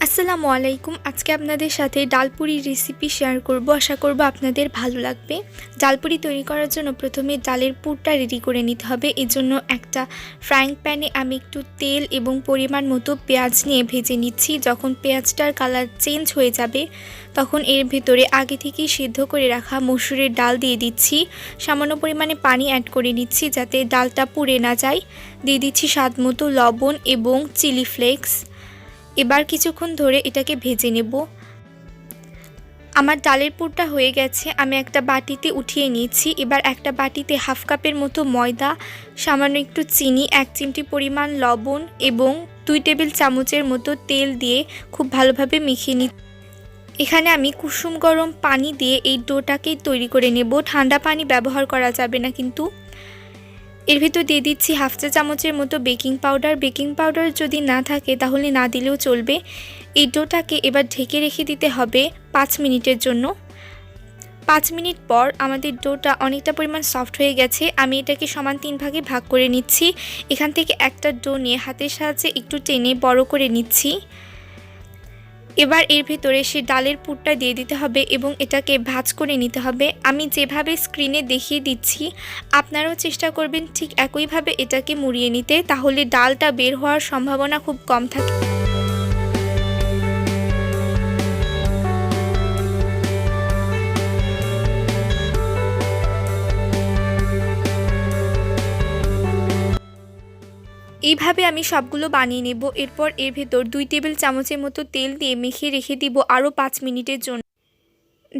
আসসালামু আলাইকুম। আজকে আপনাদের সাথে ডালপুরি রেসিপি শেয়ার করব। আশা করব আপনাদের ভালো লাগবে। ডালপুরি তৈরি করার জন্য প্রথমে ডালের পুরটা রেডি করে নিতে হবে। এজন্য একটা ফ্রাইং প্যানে আমি একটু তেল এবং পরিমাণ মতো পেঁয়াজ নিয়ে ভেজে নিচ্ছি। যখন পেঁয়াজটার কালার চেঞ্জ হয়ে যাবে তখন এর ভেতরে আগে থেকেই সিদ্ধ করে রাখা মসুরের ডাল দিয়ে দিচ্ছি। সামান্য পরিমাণে পানি অ্যাড করে নিচ্ছি যাতে ডালটা পুড়ে না যায়। দিয়ে দিচ্ছি স্বাদ মতো লবণ এবং চিলি ফ্লেক্স। এবার কিছুক্ষণ ধরে এটাকে ভেজে নেব। আমার ডালের পুরটা হয়ে গেছে, আমি একটা বাটিতে উঠিয়ে নিয়েছি। এবার একটা বাটিতে হাফ কাপের মতো ময়দা, সামান্য একটু চিনি, 1 চিমটি পরিমাণ লবণ এবং 2 টেবিল চামচের মতো তেল দিয়ে খুব ভালোভাবে মিশিয়ে নিচ্ছি। এখানে আমি কুসুম গরম পানি দিয়ে এই ডোটাকেই তৈরি করে নেব। ঠান্ডা পানি ব্যবহার করা যাবে না কিন্তু। এর ভিতর দিয়ে দিচ্ছি হাফ চা চামচের মতো বেকিং পাউডার। বেকিং পাউডার যদি না থাকে তাহলে না দিলেও চলবে। এই ডোটাকে এবার ঢেকে রেখে দিতে হবে 5 মিনিটের জন্য। 5 মিনিট পর আমাদের ডোটা অনেকটা পরিমাণ সফট হয়ে গেছে। আমি এটাকে সমান 3 ভাগে ভাগ করে নিচ্ছি। এখান থেকে একটা ডো নিয়ে হাতের সাহায্যে একটু টেনে বড় করে নিচ্ছি। এবার এর ভিতরে সে ডালের পুরটা দিয়ে দিতে হবে এবং এটাকে ভাঁজ করে নিতে হবে। আমি যেভাবে স্ক্রিনে দেখিয়ে দিচ্ছি আপনারাও চেষ্টা করবেন ঠিক একইভাবে এটাকে মুড়িয়ে নিতে, তাহলে ডালটা বের হওয়ার সম্ভাবনা খুব কম থাকে। এইভাবে আমি সবগুলো বানিয়ে নেব। এরপর এর ভেতর 2 টেবিল চামচের মতো তেল দিয়ে মেখে রেখে দিব আরও 5 মিনিটের জন্য।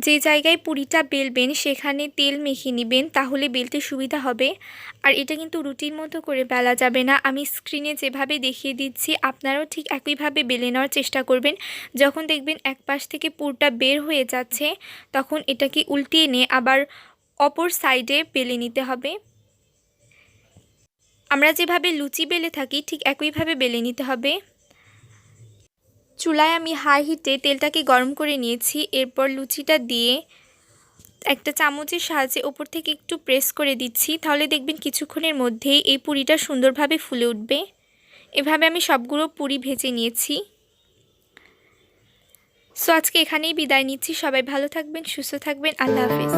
যে জায়গায় পুরিটা বেলবেন সেখানে তেল মেখে নেবেন, তাহলে বেলতে সুবিধা হবে। আর এটা কিন্তু রুটির মতো করে বেলা যাবে না। আমি স্ক্রিনে যেভাবে দেখিয়ে দিচ্ছি আপনারাও ঠিক একইভাবে বেলে নেওয়ার চেষ্টা করবেন। যখন দেখবেন এক পাশ থেকে পুরটা বের হয়ে যাচ্ছে তখন এটাকে উল্টিয়ে নিয়ে আবার অপর সাইডে বেলে নিতে হবে। আমরা যেভাবে লুচি বেলে থাকি ঠিক একইভাবে বেলে নিতে হবে। চুলায় আমি হাই হিটে তেলটাকে গরম করে নিয়েছি। এরপর লুচিটা দিয়ে একটা চামচের সাহায্যে ওপর থেকে একটু প্রেস করে দিচ্ছি, তাহলে দেখবেন কিছুক্ষণের মধ্যেই এই পুরিটা সুন্দরভাবে ফুলে উঠবে। এভাবে আমি সবগুলো পুরি ভেজে নিয়েছি। সো আজকে এখানেই বিদায় নিচ্ছি। সবাই ভালো থাকবেন, সুস্থ থাকবেন। আল্লাহ হাফেজ।